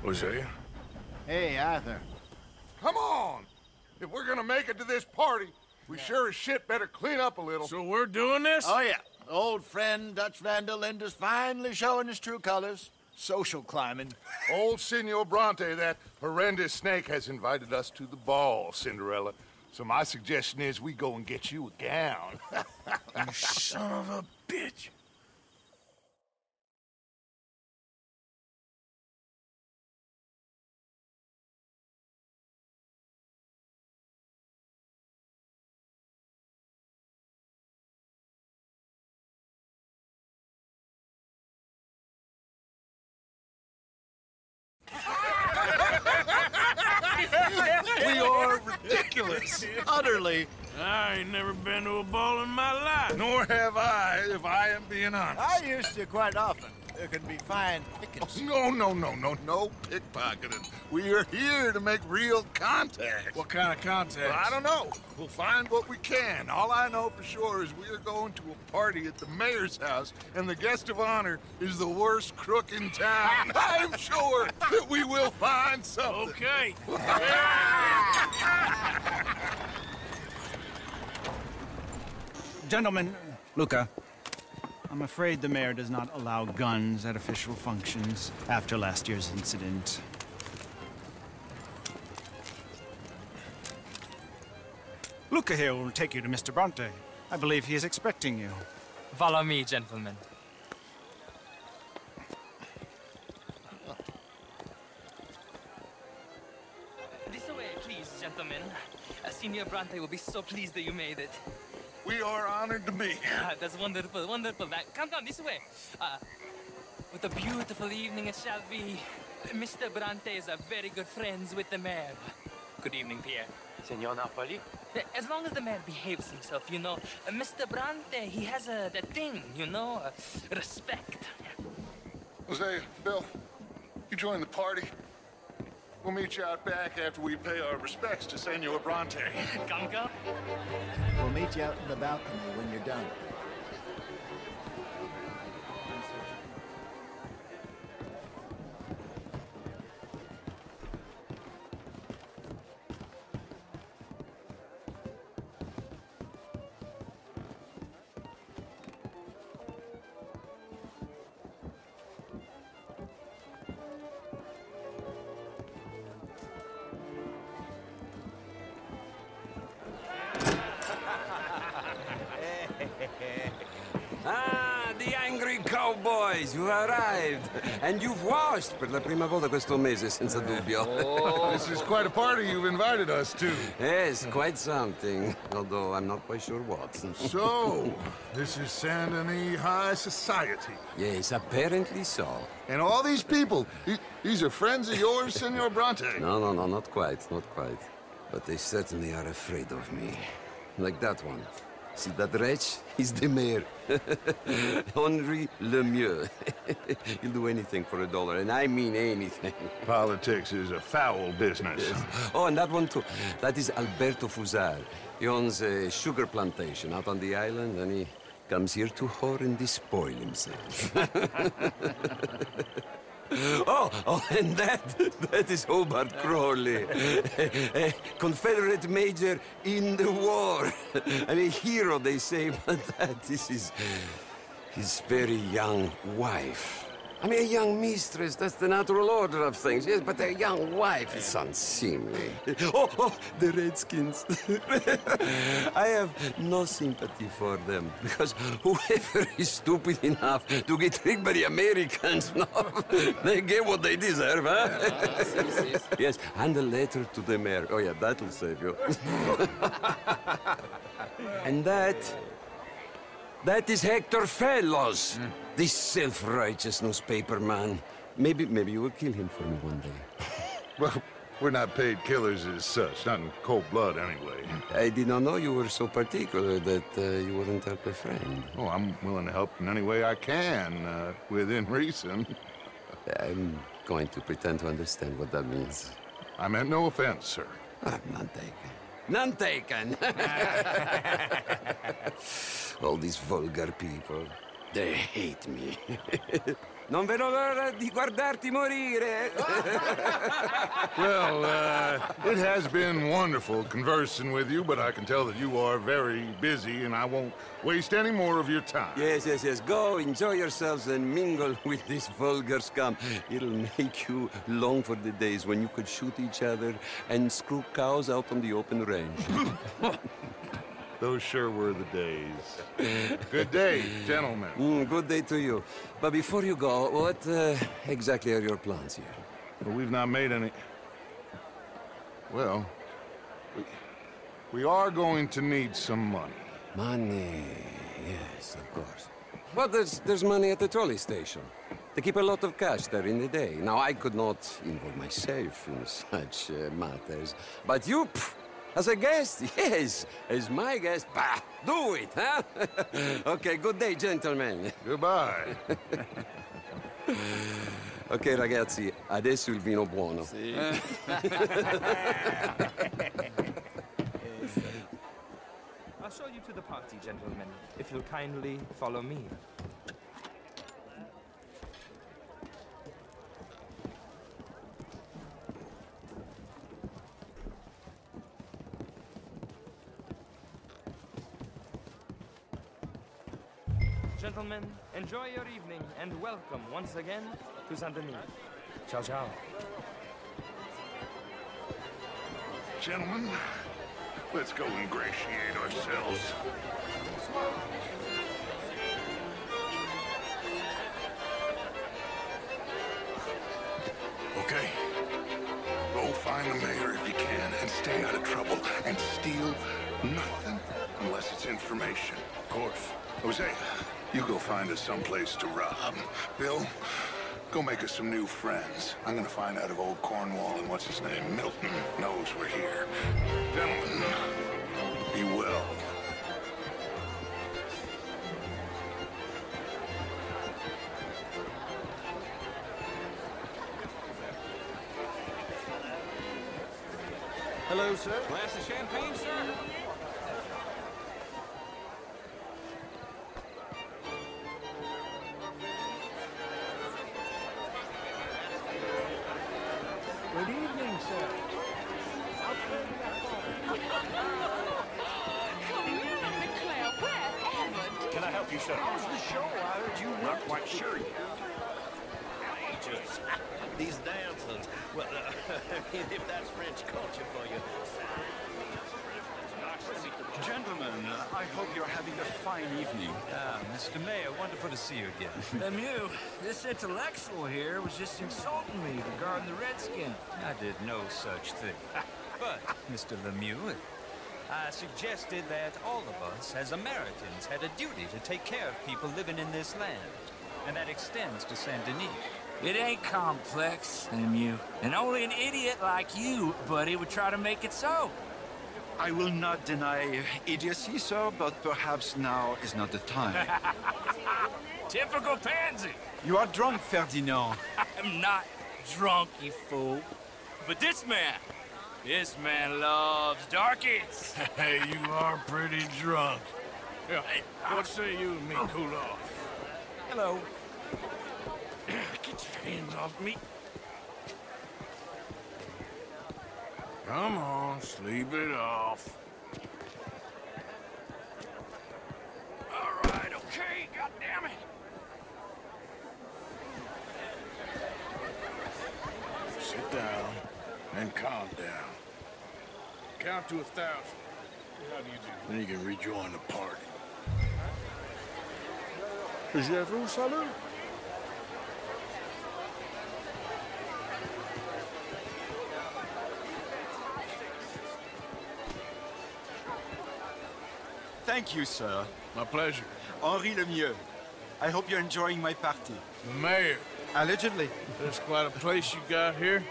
Hosea? Hey, Arthur. Come on! If we're gonna make it to this party, we sure as shit better clean up a little. So we're doing this? Oh, yeah. Old friend Dutch Van der Linde's finally showing his true colors. Social climbing. Old Senor Bronte, that horrendous snake, has invited us to the ball, Cinderella. So my suggestion is we go and get you a gown. You son of a bitch. We are ridiculous. Utterly. I ain't never been to a ball in my life. Nor have I, if I am being honest. I used to quite often. There can be fine pickings. No pickpocketing. We are here to make real contact. What kind of contact? Well, I don't know. We'll find what we can. All I know for sure is we are going to a party at the mayor's house, and the guest of honor is the worst crook in town. I'm sure that we will find something. Okay. Gentlemen, Luca, I'm afraid the mayor does not allow guns at official functions after last year's incident. Luca here will take you to Mr. Bronte. I believe he is expecting you. Follow me, gentlemen. This way, please, gentlemen. Senior Bronte will be so pleased that you made it. We are honored to be here. That's wonderful, wonderful. Now, come down this way. What a beautiful evening it shall be. Mr. Bronte is a very good friends with the mayor. Good evening, Pierre. Senor Napoli? As long as the mayor behaves himself, you know. Mr. Bronte, he has that thing, you know, respect. Hosea, Bill, you join the party. We'll meet you out back after we pay our respects to Senor Bronte. Come, come. We'll meet you out in the balcony when you're done. Ah, the angry cowboys, you arrived. And you've washed per la prima volta questo mese, senza dubbio. This is quite a party you've invited us to. Yes, quite something. Although I'm not quite sure what. So, this is Saint Denis High Society. Yes, apparently so. And all these people, these are friends of yours, Senor Bronte? No, not quite, not quite. But they certainly are afraid of me. Like that one. See that wretch? He's the mayor. Henri Lemieux. He'll do anything for $1, and I mean anything. Politics is a foul business. Yes. Oh, and that one too. That is Alberto Fusar. He owns a sugar plantation out on the island, and he comes here to whore and despoil himself. Oh, and that is Hobart Crawley, a Confederate major in the war, and a hero, they say, but that is his very young wife. I mean, a young mistress, that's the natural order of things, yes, but a young wife is unseemly. Oh, the Redskins. I have no sympathy for them, because whoever is stupid enough to get tricked by the Americans, no, they get what they deserve, huh? Yes, and a letter to the mayor. Oh, yeah, that'll save you. And that is Hector Fellows. This self-righteous newspaper man. Maybe you will kill him for me one day. Well, we're not paid killers as such, not in cold blood anyway. I did not know you were so particular that you wouldn't help a friend. Oh, I'm willing to help in any way I can, within reason. I'm going to pretend to understand what that means. I meant no offense, sir. None taken. None taken! All these vulgar people. They hate me. Non vedo l'ora di guardarti morire. Well, it has been wonderful conversing with you, but I can tell that you are very busy, and I won't waste any more of your time. Yes, yes, yes. Go, enjoy yourselves, and mingle with this vulgar scum. It'll make you long for the days when you could shoot each other and screw cows out on the open range. Those sure were the days. Good day, gentlemen. Good day to you. But before you go, what exactly are your plans here? Well, we've not made any... Well, we are going to need some money. Money, yes, of course. But there's money at the trolley station. They keep a lot of cash there in the day. Now, I could not involve myself in such matters. But you, as a guest, yes, as my guest, bah, do it, huh? Okay, good day, gentlemen. Goodbye. Ok, ragazzi, adesso il vino buono. I'll show you to the party, gentlemen, if you'll kindly follow me. Gentlemen, enjoy your evening and welcome once again to Saint Denis. Ciao, ciao. Gentlemen, let's go ingratiate ourselves. Okay. Go find the mayor if you can and stay out of trouble and steal nothing unless it's information. Of course. Jose, you go find us someplace to rob. Bill, go make us some new friends. I'm gonna find out if old Cornwall and what's his name, Milton, knows we're here. Gentlemen, be well. Hello, sir. Glass of champagne, sir? Good evening, sir. Can I help you, sir? How's the show? I heard you not quite sure yet. Just these dancers. Well, if that's French culture for you. Gentlemen, I hope you're having a fine evening. Mr. Mayor, wonderful to see you again. Lemieux, this intellectual here was just insulting me regarding the Redskin. I did no such thing. But, Mr. Lemieux, I suggested that all of us, as Americans, had a duty to take care of people living in this land. And that extends to Saint Denis. It ain't complex, Lemieux. And only an idiot like you, buddy, would try to make it so. I will not deny idiocy, sir, but perhaps now is not the time. Typical pansy. You are drunk, Ferdinand. I'm not drunk, you fool. But this man loves darkies. Hey, you are pretty drunk. Yeah, what say you and me cool off? Hello. Get your hands off me. Come on, sleep it off. All right, okay, goddammit. Sit down and calm down. Count to 1,000. How do you do? Then you can rejoin the party. Je vous salue. Thank you, sir. My pleasure. Henri Lemieux. I hope you're enjoying my party. Mayor, Allegedly. that's quite a place you got here.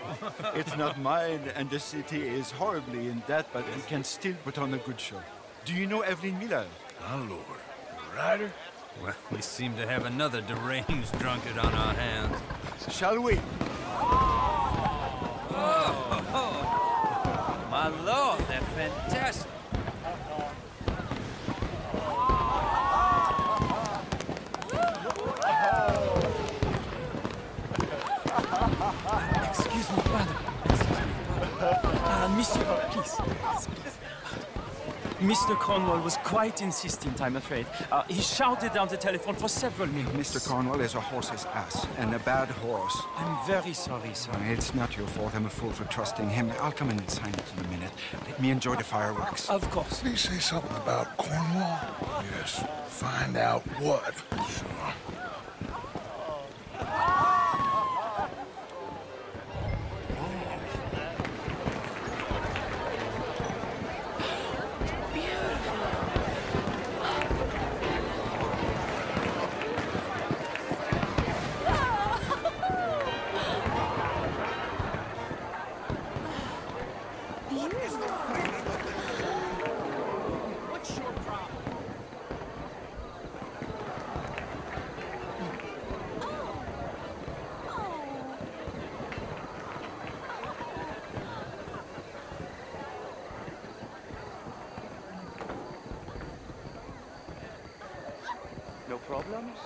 It's not mine, and the city is horribly in debt, but we can still put on a good show. Do you know Evelyn Miller? My lord. Ryder? Well, we seem to have another deranged drunkard on our hands. Shall we? My lord, they're fantastic. Monsieur, please. Mr. Cornwall was quite insistent, I'm afraid. He shouted down the telephone for several minutes. Mr. Cornwall is a horse's ass, and a bad horse. I'm very sorry, sir. It's not your fault. I'm a fool for trusting him. I'll come in and sign it in a minute. Let me enjoy the fireworks. Of course. Did he say something about Cornwall? Yes. Find out what. Sure. No problems?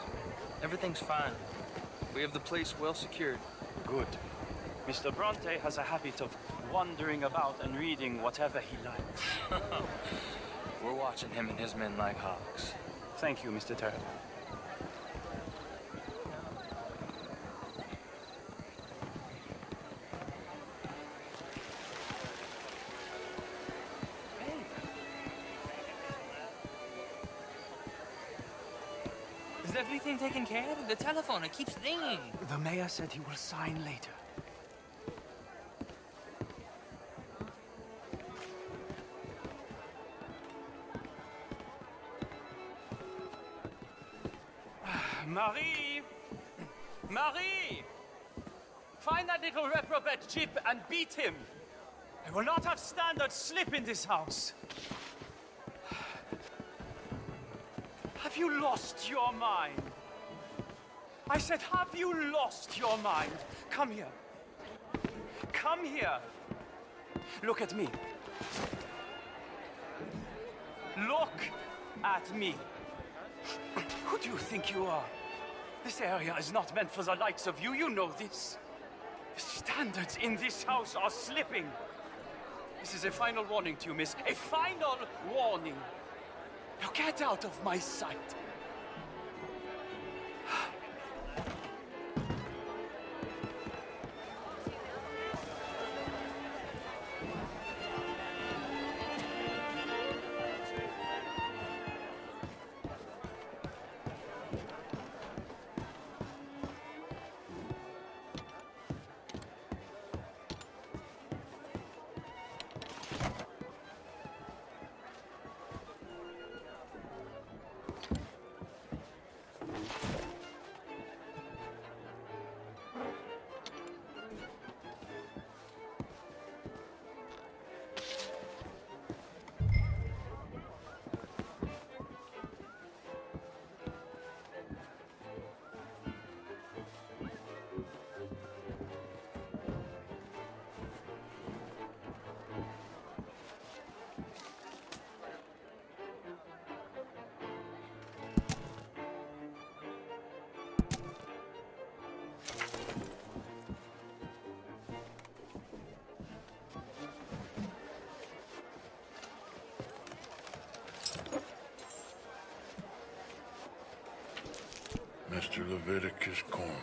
Everything's fine. We have the place well secured. Good. Mr. Bronte has a habit of wandering about and reading whatever he likes. We're watching him and his men like hawks. Thank you, Mr. Turner. Is everything taken care of? The telephone, it keeps ringing. The mayor said he will sign later. Marie! Marie! Find that little reprobate Chip and beat him. I will not have standards slip in this house. Have you lost your mind? I said, have you lost your mind? Come here. Come here. Look at me. Look at me. Who do you think you are? This area is not meant for the likes of you. You know this. The standards in this house are slipping. This is a final warning to you, miss. A final warning. Now get out of my sight. Mr. Leviticus Cornwall.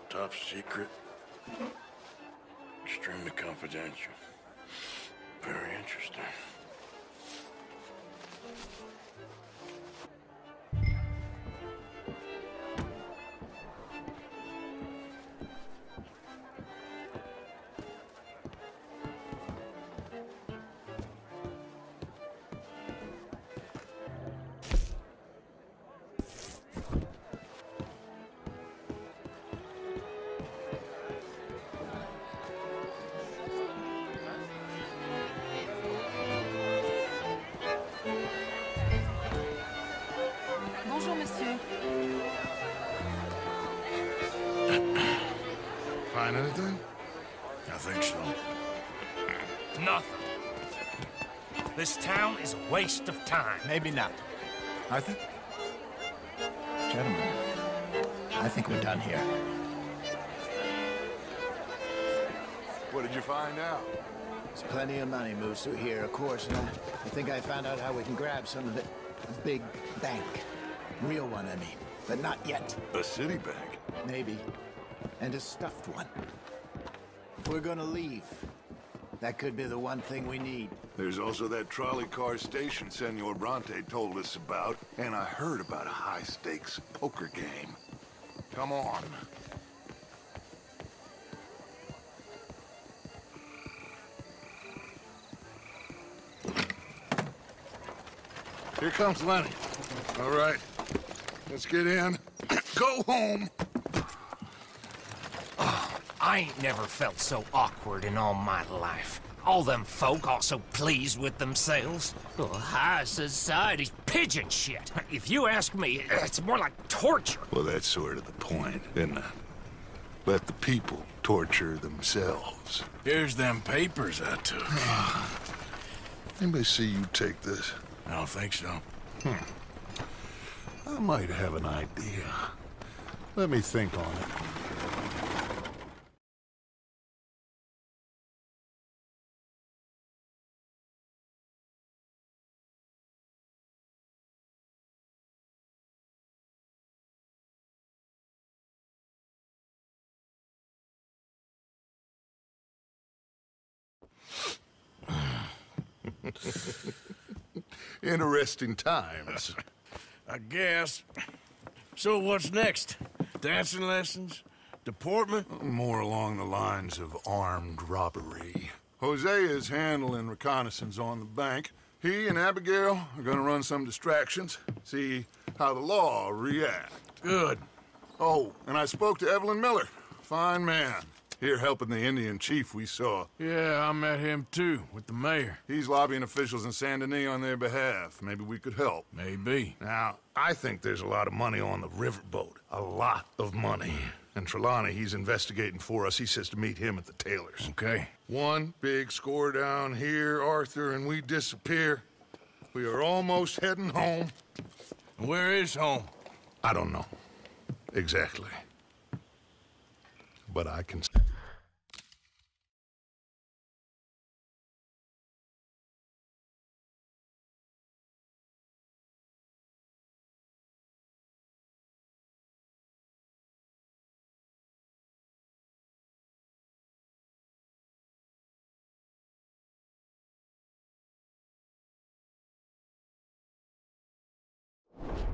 Top secret. Extremely confidential. Very interesting. Bonjour, monsieur. Find anything? I think so. Nothing. This town is a waste of time. Maybe not. Arthur? Gentlemen, I think we're done here. What did you find out? There's plenty of money moves through here, of course, and I think I found out how we can grab some of it. A big bank. Real one, I mean. But not yet. A city bank? Maybe. And a stuffed one. If we're gonna leave, that could be the one thing we need. There's also that trolley car station Senor Bronte told us about, and I heard about a high-stakes poker game. Come on. Here comes Lenny. All right, let's get in. Go home. Oh, I ain't never felt so awkward in all my life. All them folk all so pleased with themselves. Oh, high society's pigeon shit. If you ask me, it's more like torture. Well, that's sort of the point, isn't it? Let the people torture themselves. Here's them papers I took. Anybody see you take this? I don't think so. I might have an idea. Let me think on it. Interesting times. I guess. So what's next? Dancing lessons? Deportment? More along the lines of armed robbery. Hosea is handling reconnaissance on the bank. He and Abigail are gonna run some distractions, see how the law react. Good. Oh, and I spoke to Evelyn Miller. Fine man. Here helping the Indian chief we saw. Yeah, I met him too, with the mayor. He's lobbying officials in Saint Denis on their behalf. Maybe we could help. Maybe. Now, I think there's a lot of money on the riverboat. A lot of money. And Trelawney, he's investigating for us. He says to meet him at the Taylor's. Okay. One big score down here, Arthur, and we disappear. We are almost heading home. Where is home? I don't know. Exactly. But I can...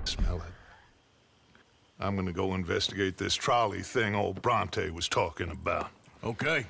smell it. I'm gonna go investigate this trolley thing old Bronte was talking about. Okay.